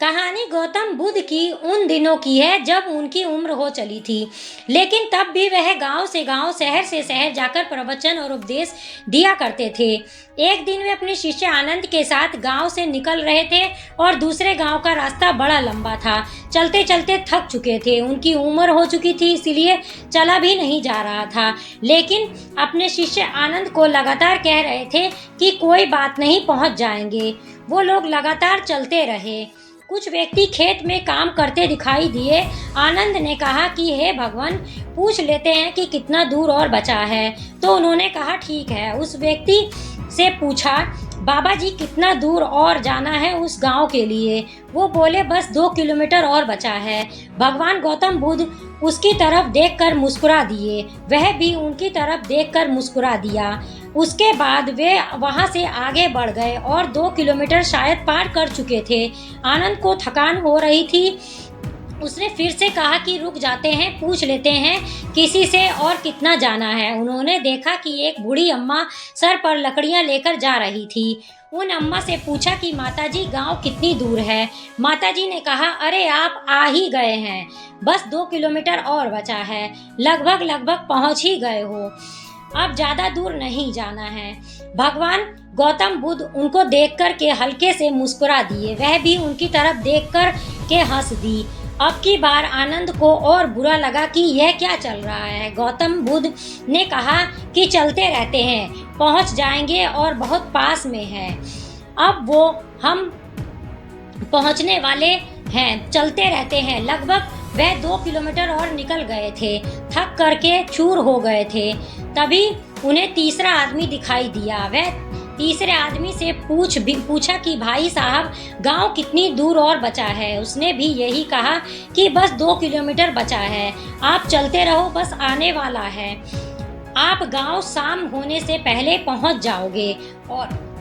कहानी गौतम बुद्ध की उन दिनों की है जब उनकी उम्र हो चली थी, लेकिन तब भी वह गांव से गांव, शहर से शहर जाकर प्रवचन और उपदेश दिया करते थे। एक दिन वे अपने शिष्य आनंद के साथ गांव से निकल रहे थे और दूसरे गांव का रास्ता बड़ा लंबा था। चलते चलते थक चुके थे, उनकी उम्र हो चुकी थी, इसलिए चला भी नहीं जा रहा था। लेकिन अपने शिष्य आनंद को लगातार कह रहे थे कि कोई बात नहीं, पहुंच जाएंगे। वो लोग लगातार चलते रहे। कुछ व्यक्ति खेत में काम करते दिखाई दिए। आनंद ने कहा कि हे भगवान, पूछ लेते हैं कि कितना दूर और बचा है। तो उन्होंने कहा ठीक है। उस व्यक्ति से पूछा, बाबा जी कितना दूर और जाना है उस गांव के लिए? वो बोले बस 2 किलोमीटर और बचा है। भगवान गौतम बुद्ध उसकी तरफ देखकर मुस्कुरा दिए, वह भी उनकी तरफ देखकर मुस्कुरा दिया। उसके बाद वे वहां से आगे बढ़ गए और 2 किलोमीटर शायद पार कर चुके थे। आनंद को थकान हो रही थी। उसने फिर से कहा कि रुक जाते हैं, पूछ लेते हैं किसी से और कितना जाना है। उन्होंने देखा कि एक बूढ़ी अम्मा सर पर लकड़ियां लेकर जा रही थी। उन अम्मा से पूछा कि माताजी गांव कितनी दूर है? माताजी ने कहा, अरे आप आ ही गए हैं, बस 2 किलोमीटर और बचा है, लगभग पहुंच ही गए हो, अब ज्यादा दूर नहीं जाना है। भगवान गौतम बुद्ध उनको देखकर के हल्के से मुस्कुरा दिए, वह भी उनकी तरफ देखकर के हंस दी। अब की बार आनंद को और बुरा लगा कि यह क्या चल रहा है। गौतम बुद्ध ने कहा कि चलते रहते हैं, पहुंच जाएंगे और बहुत पास में है। अब वो हम पहुंचने वाले हैं, चलते रहते हैं। लगभग वह 2 किलोमीटर और निकल गए थे, थक करके चूर हो गए थे। तभी उन्हें तीसरा आदमी दिखाई दिया। वह तीसरे आदमी से पूछा कि भाई साहब गांव कितनी दूर और बचा है? उसने भी यही कहा कि बस 2 किलोमीटर बचा है, आप चलते रहो, बस आने वाला है, आप गांव शाम होने से पहले पहुंच जाओगे।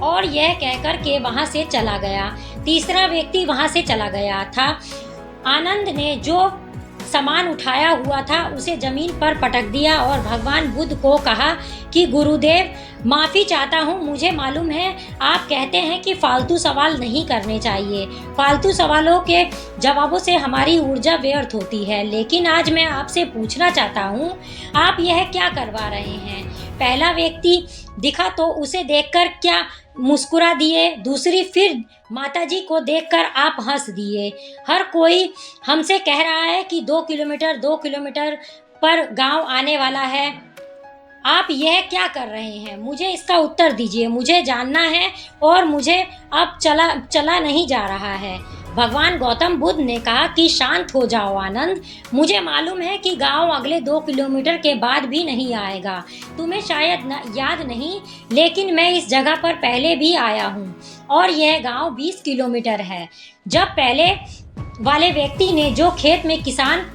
और यह कहकर के वहां से चला गया। तीसरा व्यक्ति वहां से चला गया था। आनंद ने जो सामान उठाया हुआ था उसे जमीन पर पटक दिया और भगवान बुद्ध को कहा कि गुरुदेव, माफ़ी चाहता हूँ, मुझे मालूम है आप कहते हैं कि फालतू सवाल नहीं करने चाहिए, फालतू सवालों के जवाबों से हमारी ऊर्जा व्यर्थ होती है, लेकिन आज मैं आपसे पूछना चाहता हूँ, आप यह क्या करवा रहे हैं? पहला व्यक्ति दिखा तो उसे देखकर क्या मुस्कुरा दिए, दूसरी फिर माताजी को देखकर आप हंस दिए। हर कोई हमसे कह रहा है कि 2 किलोमीटर पर गांव आने वाला है, आप यह क्या कर रहे हैं? मुझे इसका उत्तर दीजिए, मुझे जानना है और मुझे अब चला नहीं जा रहा है। भगवान गौतम बुद्ध ने कहा कि शांत हो जाओ आनंद, मुझे मालूम है कि गांव अगले 2 किलोमीटर के बाद भी नहीं आएगा। तुम्हें शायद याद नहीं, लेकिन मैं इस जगह पर पहले भी आया हूँ और यह गांव 20 किलोमीटर है। जब पहले वाले व्यक्ति ने जो खेत में किसान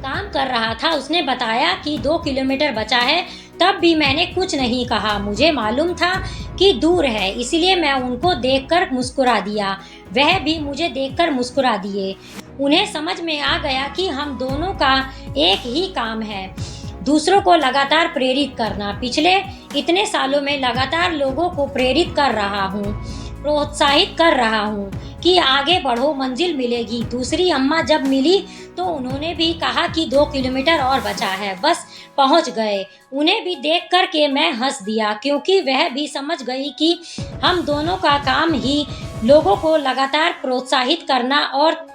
काम कर रहा था उसने बताया कि 2 किलोमीटर बचा है, तब भी मैंने कुछ नहीं कहा, मुझे मालूम था कि दूर है, इसलिए मैं उनको देखकर मुस्कुरा दिया, वह भी मुझे देखकर मुस्कुरा दिए। उन्हें समझ में आ गया कि हम दोनों का एक ही काम है, दूसरों को लगातार प्रेरित करना। पिछले इतने सालों में लगातार लोगों को प्रेरित कर रहा हूँ, प्रोत्साहित कर रहा हूँ कि आगे बढ़ो, मंजिल मिलेगी। दूसरी अम्मा जब मिली तो उन्होंने भी कहा कि 2 किलोमीटर और बचा है, बस पहुंच गए। उन्हें भी देख कर के मैं हंस दिया, क्योंकि वह भी समझ गई कि हम दोनों का काम ही लोगों को लगातार प्रोत्साहित करना। और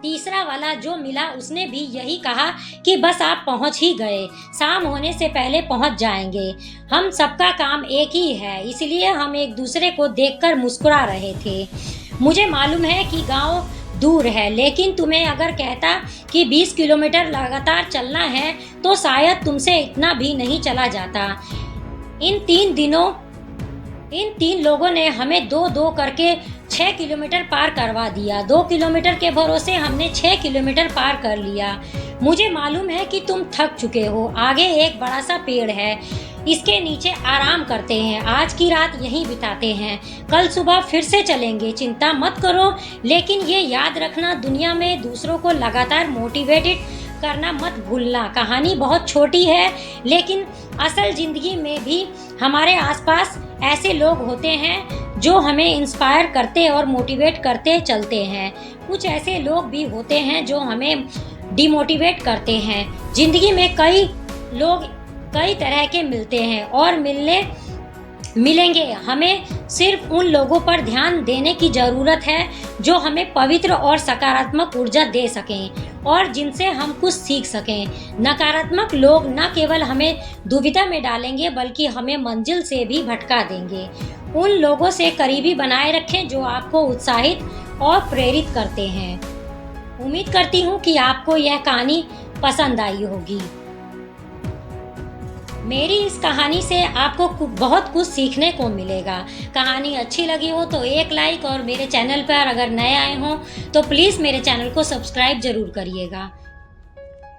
तीसरा वाला जो मिला उसने भी यही कहा कि बस आप पहुंच ही गए, शाम होने से पहले पहुंच जाएंगे। हम सबका काम एक ही है, इसलिए हम एक दूसरे को देखकर मुस्कुरा रहे थे। मुझे मालूम है कि गांव दूर है, लेकिन तुम्हें अगर कहता कि 20 किलोमीटर लगातार चलना है तो शायद तुमसे इतना भी नहीं चला जाता। इन तीन लोगों ने हमें 2-2 करके 6 किलोमीटर पार करवा दिया। 2 किलोमीटर के भरोसे हमने 6 किलोमीटर पार कर लिया। मुझे मालूम है कि तुम थक चुके हो, आगे एक बड़ा सा पेड़ है, इसके नीचे आराम करते हैं, आज की रात यहीं बिताते हैं, कल सुबह फिर से चलेंगे, चिंता मत करो। लेकिन ये याद रखना, दुनिया में दूसरों को लगातार मोटिवेटेड करना मत भूलना। कहानी बहुत छोटी है, लेकिन असल ज़िंदगी में भी हमारे आसपास ऐसे लोग होते हैं जो हमें इंस्पायर करते और मोटिवेट करते चलते हैं। कुछ ऐसे लोग भी होते हैं जो हमें डिमोटिवेट करते हैं। ज़िंदगी में कई लोग कई तरह के मिलते हैं और मिलेंगे। हमें सिर्फ उन लोगों पर ध्यान देने की ज़रूरत है जो हमें पवित्र और सकारात्मक ऊर्जा दे सकें और जिनसे हम कुछ सीख सकें। नकारात्मक लोग न केवल हमें दुविधा में डालेंगे बल्कि हमें मंजिल से भी भटका देंगे। उन लोगों से करीबी बनाए रखें जो आपको उत्साहित और प्रेरित करते हैं। उम्मीद करती हूँ कि आपको यह कहानी पसंद आई होगी। मेरी इस कहानी से आपको बहुत कुछ सीखने को मिलेगा। कहानी अच्छी लगी हो तो एक लाइक, और मेरे चैनल पर अगर नए आए हों तो प्लीज़ मेरे चैनल को सब्सक्राइब ज़रूर करिएगा।